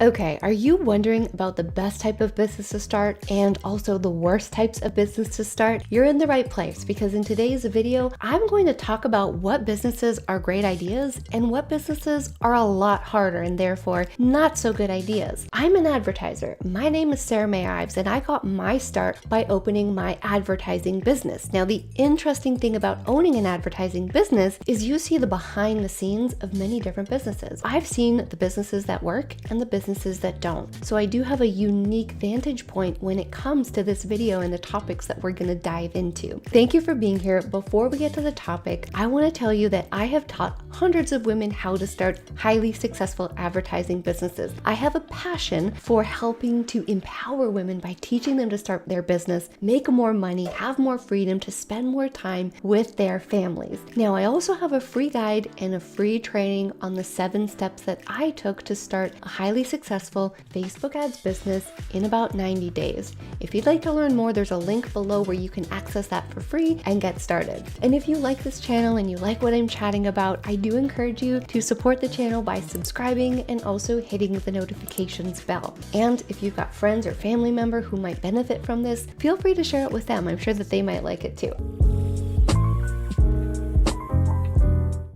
Okay, are you wondering about the best type of business to start and also the worst types of business to start? You're in the right place, because in today's video, I'm going to talk about what businesses are great ideas and what businesses are a lot harder and therefore not so good ideas. I'm an advertiser. My name is Sarah May Ives, and I got my start by opening my advertising business. Now, the interesting thing about owning an advertising business is you see the behind the scenes of many different businesses. I've seen the businesses that work and the businesses that don't. So I do have a unique vantage point when it comes to this video and the topics that we're going to dive into. Thank you for being here. Before we get to the topic, I want to tell you that I have taught hundreds of women how to start highly successful advertising businesses. I have a passion for helping to empower women by teaching them to start their business, make more money, have more freedom to spend more time with their families. Now, I also have a free guide and a free training on the 7 steps that I took to start a highly successful Facebook ads business in about 90 days. If you'd like to learn more, there's a link below where you can access that for free and get started. And if you like this channel and you like what I'm chatting about, I do encourage you to support the channel by subscribing and also hitting the notifications bell. And if you've got friends or family member who might benefit from this, feel free to share it with them. I'm sure that they might like it too.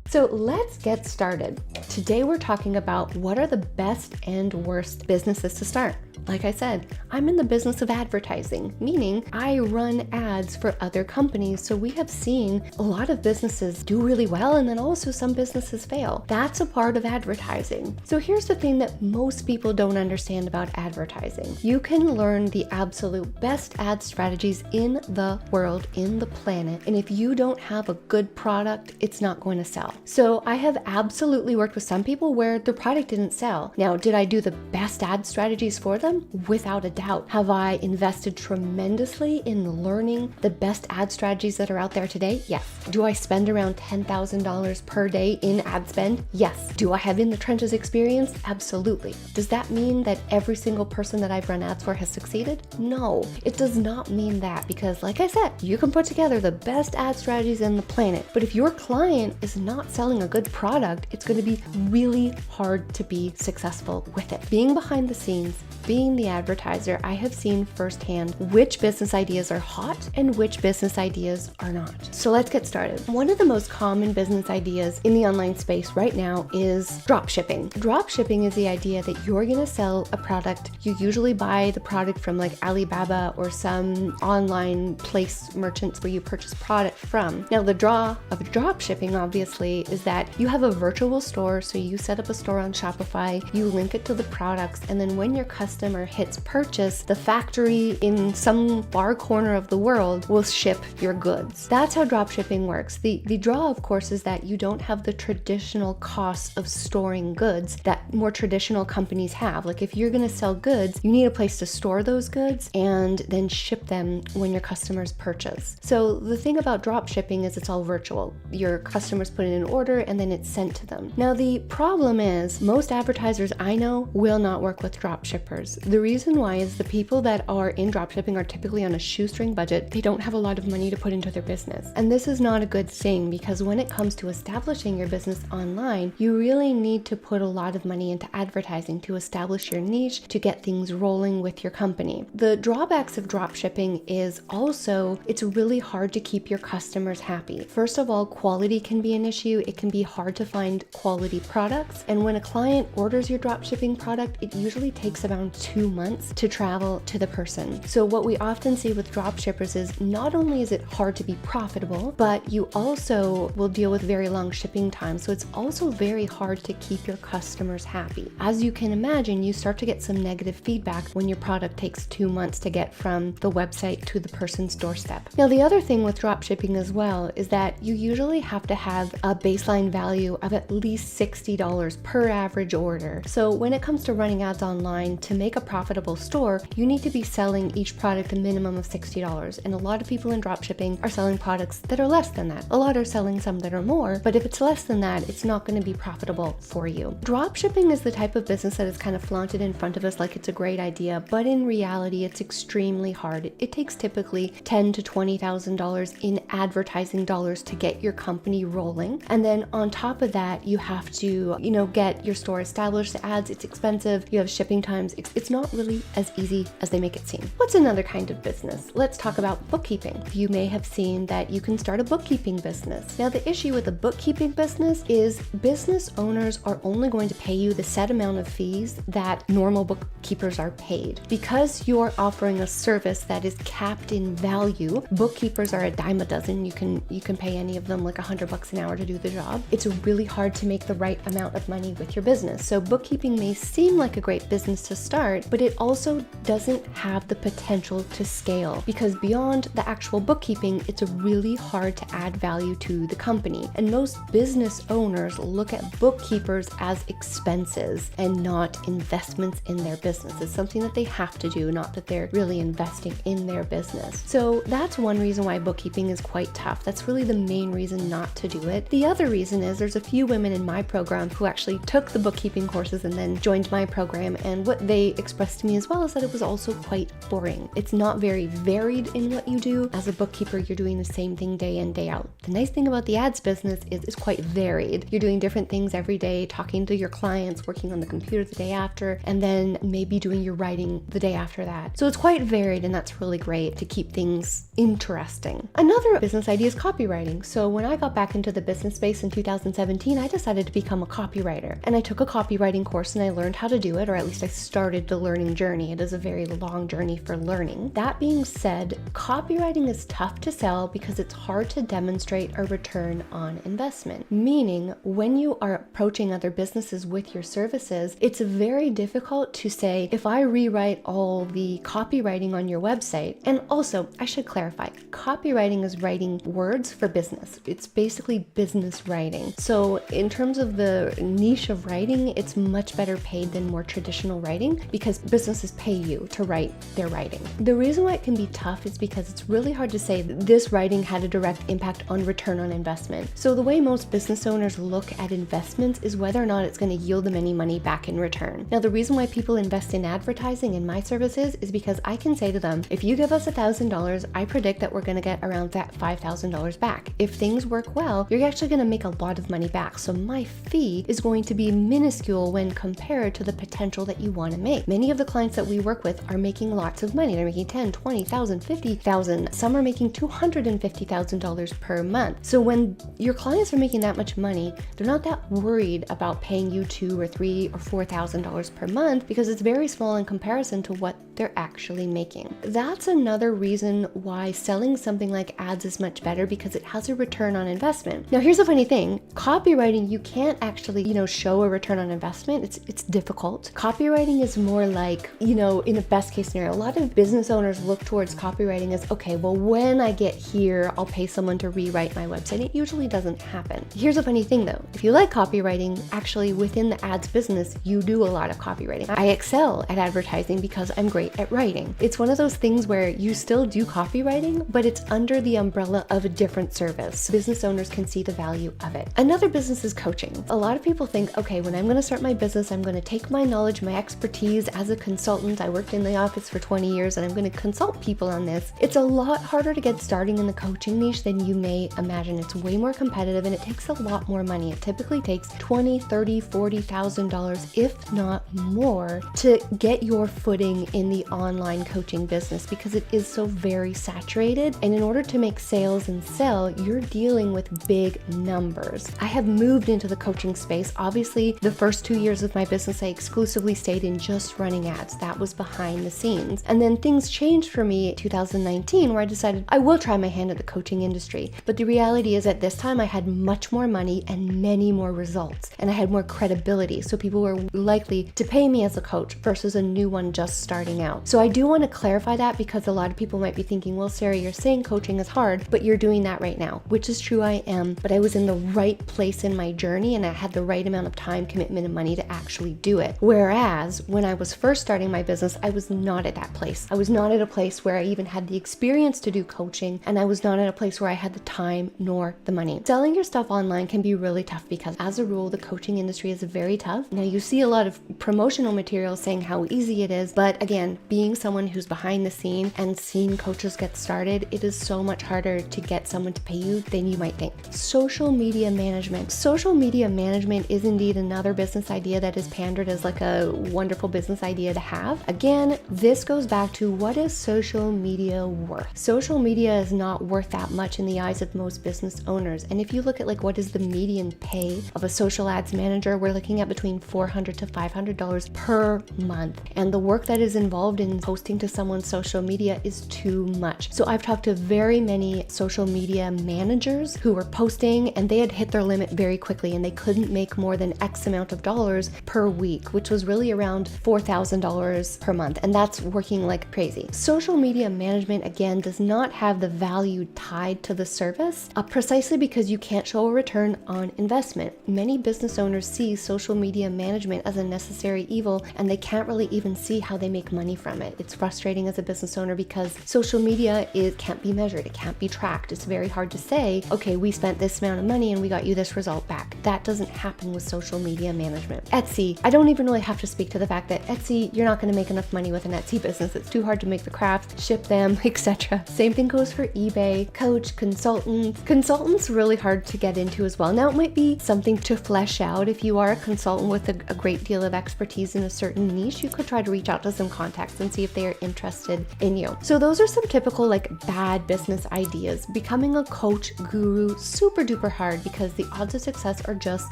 So let's get started. Today we're talking about what are the best and worst businesses to start. Like I said, I'm in the business of advertising, meaning I run ads for other companies. So we have seen a lot of businesses do really well, and then also some businesses fail. That's a part of advertising. So here's the thing that most people don't understand about advertising. You can learn the absolute best ad strategies in the world, in the planet. And if you don't have a good product, it's not going to sell. So I have absolutely worked with some people where their product didn't sell. Now, did I do the best ad strategies for them? Without a doubt. Have I invested tremendously in learning the best ad strategies that are out there today? Yes. Do I spend around $10,000 per day in ad spend? Yes. Do I have in the trenches experience? Absolutely. Does that mean that every single person that I've run ads for has succeeded? No, it does not mean that, because like I said, you can put together the best ad strategies in the planet, but if your client is not selling a good product, it's going to be really hard to be successful with it. Being behind the scenes, being the advertiser, I have seen firsthand which business ideas are hot and which business ideas are not. So let's get started. One of the most common business ideas in the online space right now is dropshipping. Dropshipping is the idea that you're going to sell a product. You usually buy the product from like Alibaba or some online place merchants where you purchase product from. Now, the draw of dropshipping obviously is that you have a virtual store. So you set up a store on Shopify, you link it to the products, and then when your customer hits purchase, the factory in some far corner of the world will ship your goods. That's how dropshipping works. The draw, of course, is that you don't have the traditional costs of storing goods that more traditional companies have. Like if you're going to sell goods, you need a place to store those goods and then ship them when your customers purchase. So the thing about dropshipping is it's all virtual. Your customers put in an order and then it's sent to them. Now, the problem is most advertisers I know will not work with dropshippers. The reason why is the people that are in dropshipping are typically on a shoestring budget. They don't have a lot of money to put into their business. And this is not a good thing, because when it comes to establishing your business online, you really need to put a lot of money into advertising to establish your niche, to get things rolling with your company. The drawbacks of dropshipping is also it's really hard to keep your customers happy. First of all, quality can be an issue. It can be hard to find quality products. And when a client orders your dropshipping product, it usually takes around 2 months to travel to the person. So what we often see with dropshippers is not only is it hard to be profitable, but you also will deal with very long shipping times. So it's also very hard to keep your customers happy. As you can imagine, you start to get some negative feedback when your product takes 2 months to get from the website to the person's doorstep. Now, the other thing with dropshipping as well is that you usually have to have a baseline value of at least $60 per average order. So when it comes to running ads online, to make a profitable store, you need to be selling each product a minimum of $60. And a lot of people in dropshipping are selling products that are less than that. A lot are selling some that are more, but if it's less than that, it's not going to be profitable for you. Dropshipping is the type of business that is kind of flaunted in front of us like it's a great idea, but in reality, it's extremely hard. It takes typically $10,000 to $20,000 in advertising dollars to get your company rolling. And then on top of that, you have to, get your store established, the ads, it's expensive, you have shipping times. It's not really as easy as they make it seem. What's another kind of business? Let's talk about bookkeeping. You may have seen that you can start a bookkeeping business. Now, the issue with a bookkeeping business is business owners are only going to pay you the set amount of fees that normal bookkeepers are paid. Because you're offering a service that is capped in value, bookkeepers are a dime a dozen. You can pay any of them like $100 an hour to do the job. It's really hard to make the right amount of money with your business. So bookkeeping may seem like a great business to start, but it also doesn't have the potential to scale, because beyond the actual bookkeeping, it's really hard to add value to the company. And most business owners look at bookkeepers as expenses and not investments in their business. It's something that they have to do, not that they're really investing in their business. So that's one reason why bookkeeping is quite tough. That's really the main reason not to do it. The other reason is there's a few women in my program who actually took the bookkeeping courses and then joined my program, and what they expressed to me as well is that it was also quite boring. It's not very varied in what you do. As a bookkeeper, you're doing the same thing day in, day out. The nice thing about the ads business is it's quite varied. You're doing different things every day, talking to your clients, working on the computer the day after, and then maybe doing your writing the day after that. So it's quite varied, and that's really great to keep things interesting. Another business idea is copywriting. So when I got back into the business space in 2017, I decided to become a copywriter, and I took a copywriting course and I learned how to do it, or at least I started the learning journey. It is a very long journey for learning. That being said, copywriting is tough to sell because it's hard to demonstrate a return on investment. Meaning, when you are approaching other businesses with your services, it's very difficult to say, if I rewrite all the copywriting on your website, and also I should clarify, copywriting is writing words for business. It's basically business writing. So in terms of the niche of writing, it's much better paid than more traditional writing because businesses pay you to write their writing. The reason why it can be tough is because it's really hard to say that this writing had a direct impact on return on investment. So the way most business owners look at investments is whether or not it's going to yield them any money back in return. Now, the reason why people invest in advertising in my services is because I can say to them, if you give us $1,000, I predict that we're going to get around that $5,000 back. If things work well, you're actually going to make a lot of money back. So my fee is going to be minuscule when compared to the potential that you want to make. Many of the clients that we work with are making lots of money. They're making $10,000, $20,000, $50,000. Some are making $250,000 per month. So when your clients are making that much money, they're not that worried about paying you $2,000 or $3,000 or $4,000 per month because it's very small in comparison to what they're actually making. That's another reason why selling something like ads is much better, because it has a return on investment. Now, here's the funny thing. Copywriting, you can't actually, show a return on investment. It's difficult. Copywriting is more like, in a best case scenario, a lot of business owners look towards copywriting as, okay, well, when I get here, I'll pay someone to rewrite my website. It usually doesn't happen. Here's the funny thing though. If you like copywriting, actually within the ads business, you do a lot of copywriting. I excel at advertising because I'm great at writing. It's one of those things where you still do copywriting, but it's under the umbrella of a different service. Business owners can see the value of it. Another business is coaching. A lot of people think, okay, when I'm going to start my business, I'm going to take my knowledge, my expertise as a consultant. I worked in the office for 20 years and I'm going to consult people on this. It's a lot harder to get starting in the coaching niche than you may imagine. It's way more competitive and it takes a lot more money. It typically takes $20,000, $30,000, $40,000, if not more, to get your footing in the online coaching business because it is so very saturated. And in order to make sales and sell, you're dealing with big numbers. I have moved into the coaching space. Obviously, the first 2 years of my business, I exclusively stayed in just running ads. That was behind the scenes. And then things changed for me in 2019 where I decided I will try my hand at the coaching industry. But the reality is at this time, I had much more money and many more results. And I had more credibility. So people were likely to pay me as a coach versus a new one just starting out. So I do want to clarify that because a lot of people might be thinking, well, Sarah, you're saying coaching is hard, but you're doing that right now, which is true, I am, but I was in the right place in my journey and I had the right amount of time, commitment, and money to actually do it. Whereas when I was first starting my business, I was not at that place. I was not at a place where I even had the experience to do coaching, and I was not at a place where I had the time nor the money. Selling your stuff online can be really tough because as a rule, the coaching industry is very tough. Now you see a lot of promotional materials saying how easy it is, but again, being someone who's behind the scene and seeing coaches get started, it is so much harder to get someone to pay you than you might think. Social social media management. Social media management is indeed another business idea that is pandered as like a wonderful business idea to have. Again, this goes back to what is social media worth? Social media is not worth that much in the eyes of most business owners. And if you look at like what is the median pay of a social ads manager, we're looking at between $400 to $500 per month. And the work that is involved in posting to someone's social media is too much. So I've talked to very many social media managers who were posting and they had hit their limit very quickly and they couldn't make more than X amount of dollars per week, which was really around $4,000 per month. And that's working like crazy. Social media management, again, does not have the value tied to the service precisely because you can't show a return on investment. Many business owners see social media management as a necessary evil and they can't really even see how they make money from it. It's frustrating as a business owner because social media can't be measured. It can't be tracked. It's very hard to say, okay, we spent this amount of money and we got you this result back. That doesn't happen with social media management. Etsy, I don't even really have to speak to the fact that Etsy, you're not going to make enough money with an Etsy business. It's too hard to make the crafts, ship them, etc. Same thing goes for eBay, coach, consultants. Consultants really hard to get into as well. Now it might be something to flesh out. If you are a consultant with a great deal of expertise in a certain niche, you could try to reach out to some contacts and see if they are interested in you. So those are some typical like bad business ideas. Becoming a coach guru, super duper hard because the odds of success are just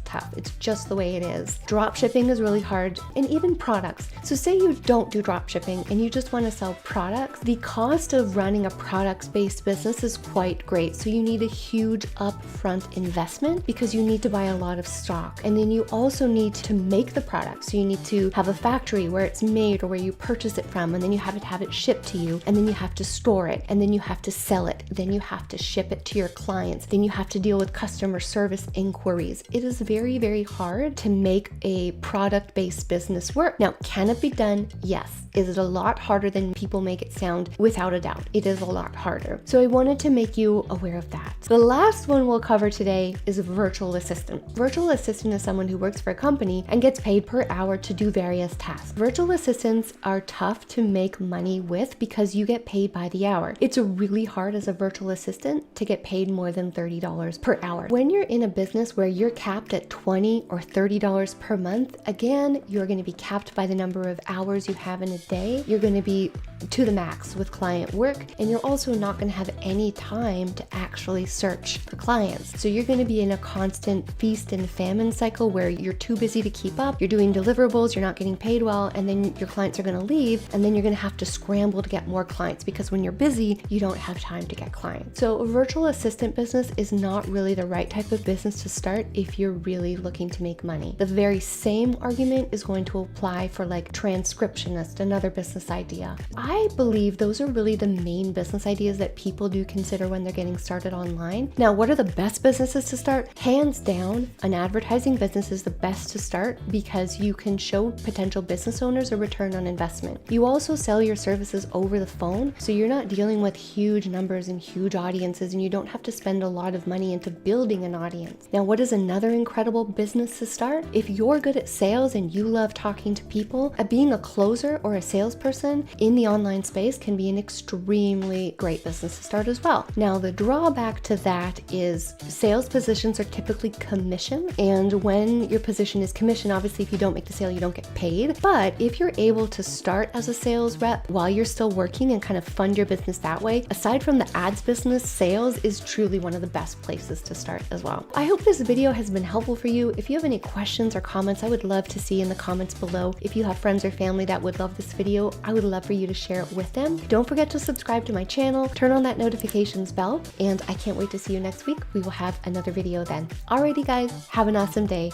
tough. It's just the way it is. Dropshipping is really hard, and even products. So say you don't do dropshipping and you just want to sell products, the cost of running a products-based business is quite great. So you need a huge upfront investment because you need to buy a lot of stock. And then you also need to make the product. So you need to have a factory where it's made or where you purchase it from, and then you have to have it shipped to you, and then you have to store it, and then you have to sell it, then you have to ship it to your clients, then you have to deal with customer service inquiries. It is very, very hard to make a product-based business work. Now, can it be done? Yes. Is it a lot harder than people make it sound? Without a doubt, it is a lot harder. So I wanted to make you aware of that. The last one we'll cover today is a virtual assistant. Virtual assistant is someone who works for a company and gets paid per hour to do various tasks. Virtual assistants are tough to make money with because you get paid by the hour. It's really hard as a virtual assistant to get paid more than $30 per hour. When you're in a business where you're capped at $20 or $30 per month, again, you're going to be capped by the number of hours you have in a day. You're going to be to the max with client work, and you're also not going to have any time to actually search for clients. So you're going to be in a constant feast and famine cycle where you're too busy to keep up. You're doing deliverables, you're not getting paid well, and then your clients are going to leave, and then you're going to have to scramble to get more clients because when you're busy, you don't have time to get clients. So a virtual assistant business is not really the right type of business to start if you're really looking to make money. The very same argument is going to apply for like transcriptionist, another business idea. I believe those are really the main business ideas that people do consider when they're getting started online. Now, what are the best businesses to start? Hands down, an advertising business is the best to start because you can show potential business owners a return on investment. You also sell your services over the phone, so you're not dealing with huge numbers and huge audiences, and you don't have to spend a lot of money into building an audience. Now, what is another incredible business to start? If you're good at sales and you love talking to people, being a closer or a salesperson in the online space can be an extremely great business to start as well. Now, the drawback to that is sales positions are typically commission, and when your position is commission, obviously if you don't make the sale, you don't get paid. But if you're able to start as a sales rep while you're still working and kind of fund your business that way, aside from the ads business, sales is truly one of the best places to start as well. I hope this video has been helpful for you. If you have any questions or comments, I would love to see in the comments below. If you have friends or family that would love this video, I would love for you to share it with them. Don't forget to subscribe to my channel, turn on that notifications bell, and I can't wait to see you next week. We will have another video then. Alrighty guys, have an awesome day.